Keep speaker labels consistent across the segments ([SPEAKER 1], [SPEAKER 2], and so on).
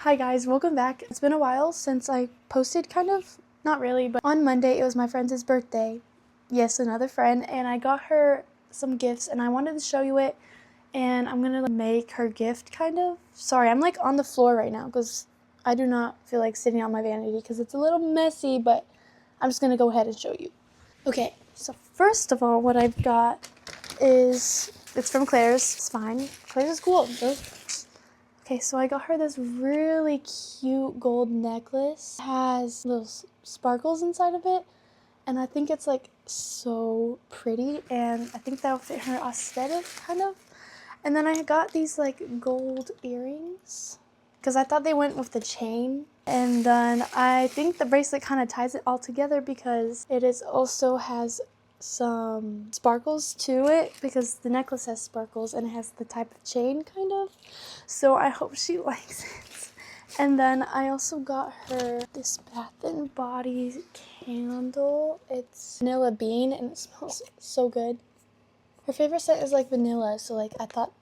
[SPEAKER 1] Hi guys, welcome back. It's been a while since I posted, kind of, not really, but on Monday it was my friend's birthday. Yes, another friend, and I got her some gifts and I wanted to show you it, and I'm gonna make her gift, kind of. Sorry, I'm like on the floor right now because I do not feel like sitting on my vanity because it's a little messy, but I'm just gonna go ahead and show you. Okay, so first of all, what I've got is, it's from Claire's. It's fine. Claire's is cool. Okay, so I got her this really cute gold necklace. It has little sparkles inside of it, and I think it's like so pretty, and I think that'll fit her aesthetic, kind of. And then I got these like gold earrings because I thought they went with the chain. And then I think the bracelet kind of ties it all together because it also has some sparkles to it, because the necklace has sparkles and it has the type of chain, kind of. So I hope she likes it. And then I also got her this Bath and Body candle. It's vanilla bean and it smells so good. Her favorite scent is like vanilla, so like I thought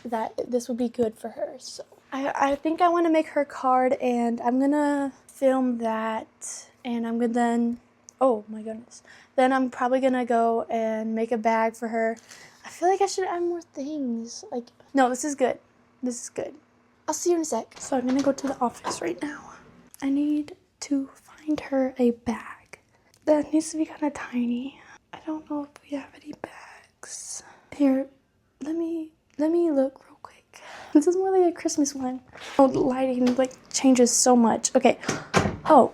[SPEAKER 1] that this would be good for her. So I think I want to make her a card, and I'm gonna film that, and I'm gonna then, oh my goodness, then I'm probably gonna go and make a bag for her. I feel like I should add more things. Like, no, this is good. This is good. I'll see you in a sec. So I'm gonna go to the office right now. I need to find her a bag that needs to be kind of tiny. I don't know if we have any bags. Here, let me look real quick. This is more like a Christmas one. Oh, the lighting like changes so much. Okay. Oh,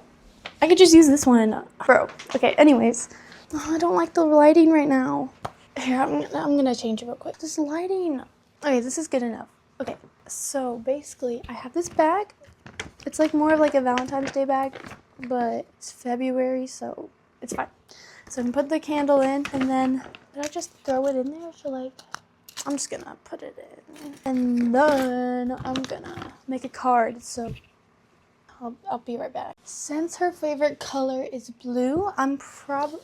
[SPEAKER 1] I could just use this one, bro. Okay, anyways. Oh, I don't like the lighting right now. Here, I'm gonna change it real quick. This lighting. Okay, this is good enough. Okay, so basically I have this bag. It's like more of like a Valentine's Day bag, but it's February, so it's fine. So I can put the candle in, and then, did I just throw it in there? So like, I'm just gonna put it in, and then I'm gonna make a card, so I'll be right back. Since her favorite color is blue, I'm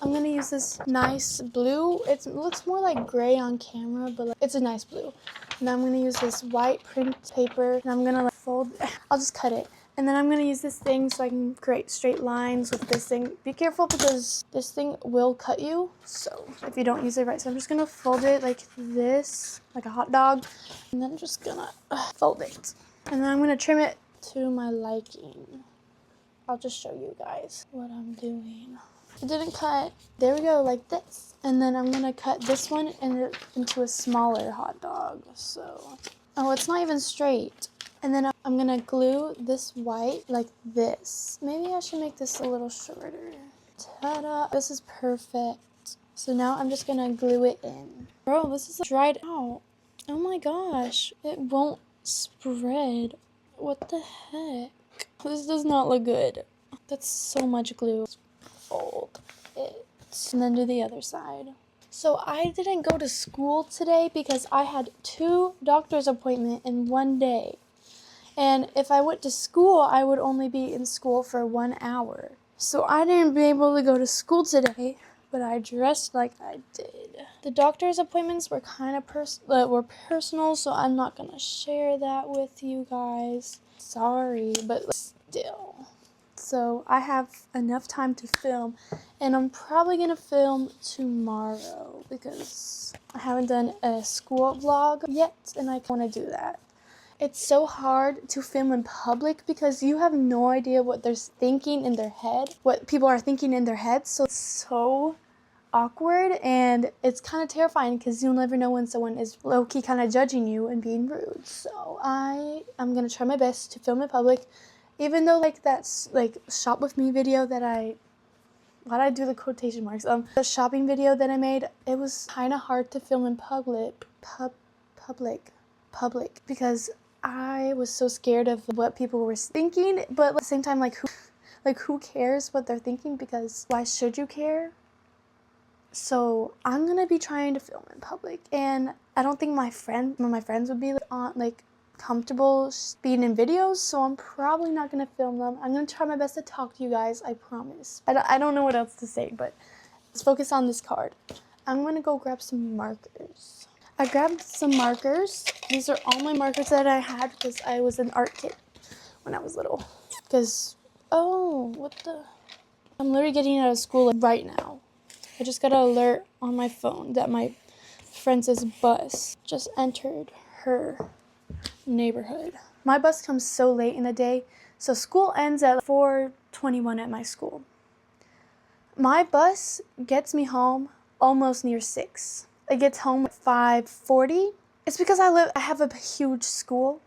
[SPEAKER 1] gonna use this nice blue. It looks more like gray on camera, but like, it's a nice blue. And I'm gonna use this white print paper, and I'm gonna like fold, I'll just cut it. And then I'm gonna use this thing so I can create straight lines with this thing. Be careful because this thing will cut you, so if you don't use it right. So I'm just gonna fold it like this, like a hot dog, and then I'm just gonna fold it. And then I'm gonna trim it to my liking. I'll just show you guys what I'm doing. It didn't cut. There we go, like this. And then I'm gonna cut this one into a smaller hot dog. So, oh, it's not even straight. And then I'm gonna glue this white like this. Maybe I should make this a little shorter. Ta-da! This is perfect. So now I'm just gonna glue it in. Bro, this is dried out. Oh my gosh, it won't spread. What the heck? This does not look good. That's so much glue. Fold it. And then do the other side. So I didn't go to school today because I had 2 doctor's appointments in one day. And if I went to school, I would only be in school for 1 hour. So I didn't be able to go to school today, but I dressed like I did. The doctor's appointments were kind of personal, so I'm not gonna share that with you guys. Sorry, but still. So I have enough time to film, and I'm probably gonna film tomorrow because I haven't done a school vlog yet, and I want to do that. It's so hard to film in public because you have no idea what they're thinking in their head, what people are thinking in their heads. So it's so awkward, and it's kind of terrifying because you'll never know when someone is low-key kind of judging you and being rude. So I'm gonna try my best to film in public, even though like that's like shop with me video that why'd I do the quotation marks? The shopping video that I made, it was kind of hard to film in public because I was so scared of what people were thinking, but at the same time, who cares what they're thinking, because why should you care? So I'm gonna be trying to film in public, and I don't think my friends would be comfortable being in videos, so I'm probably not gonna film them. I'm gonna try my best to talk to you guys, I promise. I don't know what else to say, but let's focus on this card. I'm gonna go grab some markers. I grabbed some markers. These are all my markers that I had because I was an art kid when I was little. Because, oh, what the? I'm literally getting out of school right now. I just got an alert on my phone that my friend's bus just entered her neighborhood. My bus comes so late in the day, so school ends at 4:21 at my school. My bus gets me home almost near 6. It gets home at 5:40. It's because I have a huge school,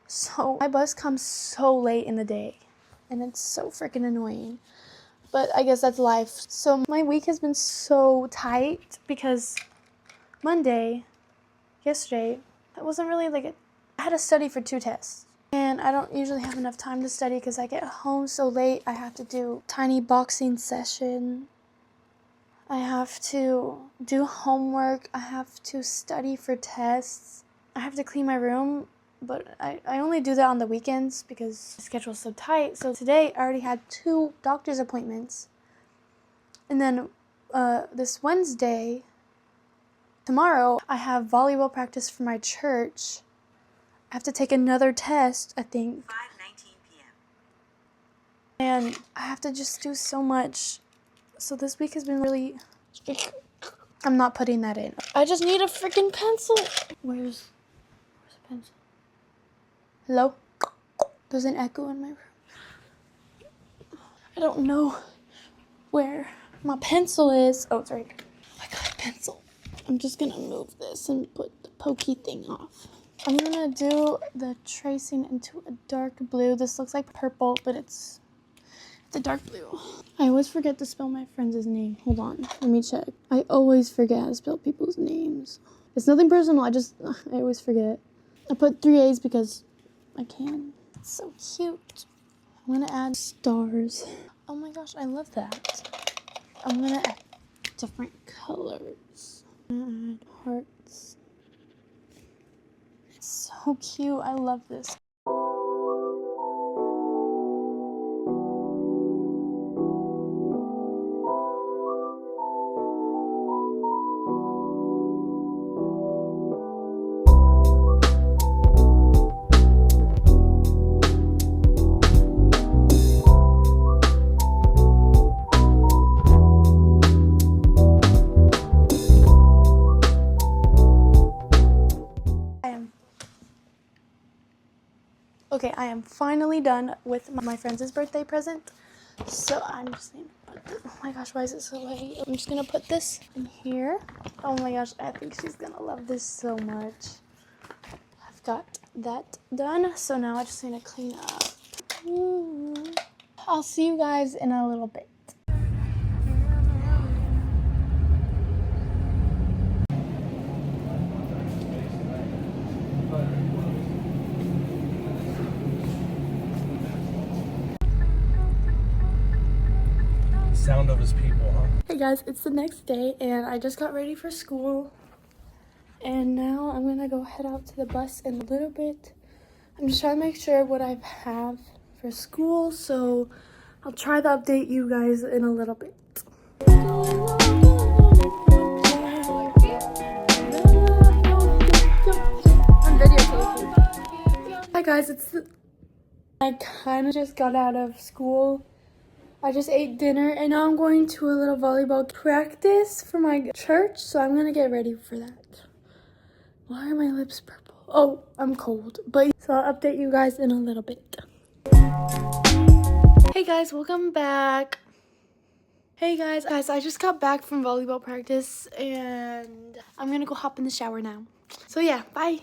[SPEAKER 1] so my bus comes so late in the day, and it's so freaking annoying. But I guess that's life. So my week has been so tight because yesterday, it wasn't really I had to study for 2 tests. And I don't usually have enough time to study because I get home so late. I have to do tiny boxing session. I have to do homework. I have to study for tests. I have to clean my room, but I only do that on the weekends because the schedule's so tight. So today I already had 2 doctor's appointments. And then this Wednesday, tomorrow, I have volleyball practice for my church. I have to take another test, I think.
[SPEAKER 2] 5:19 p.m.
[SPEAKER 1] And I have to just do so much. So this week has been really... I'm not putting that in. I just need a freaking pencil. Where's a pencil? Hello? There's an echo in my room. I don't know where my pencil is. Oh, it's right here. Oh, I got a pencil. I'm just gonna move this and put the pokey thing off. I'm gonna do the tracing into a dark blue. This looks like purple, but it's a dark blue. I always forget to spell my friend's name. Hold on, let me check. I always forget how to spell people's names. It's nothing personal, I always forget. I put 3 A's because I can. It's so cute. I'm gonna add stars. Oh my gosh, I love that. I'm gonna add different colors. Add hearts. It's so cute, I love this. Okay, I am finally done with my friend's birthday present. So I'm just gonna put this, oh my gosh, why is it so heavy? I'm just gonna put this in here. Oh my gosh, I think she's gonna love this so much. I've got that done, so now I just need to clean up. I'll see you guys in a little bit.
[SPEAKER 3] Sound of his people, huh?
[SPEAKER 1] Hey guys, it's the next day and I just got ready for school. And now I'm gonna go head out to the bus in a little bit. I'm just trying to make sure what I have for school, so I'll try to update you guys in a little bit. I'm videotaping. Hi guys, I kind of just got out of school. I just ate dinner and now I'm going to a little volleyball practice for my church, so I'm gonna get ready for that. Why are my lips purple? Oh, I'm cold, so I'll update you guys in a little bit. Hey guys, welcome back. Hey guys, I just got back from volleyball practice and I'm gonna go hop in the shower now. So yeah, bye.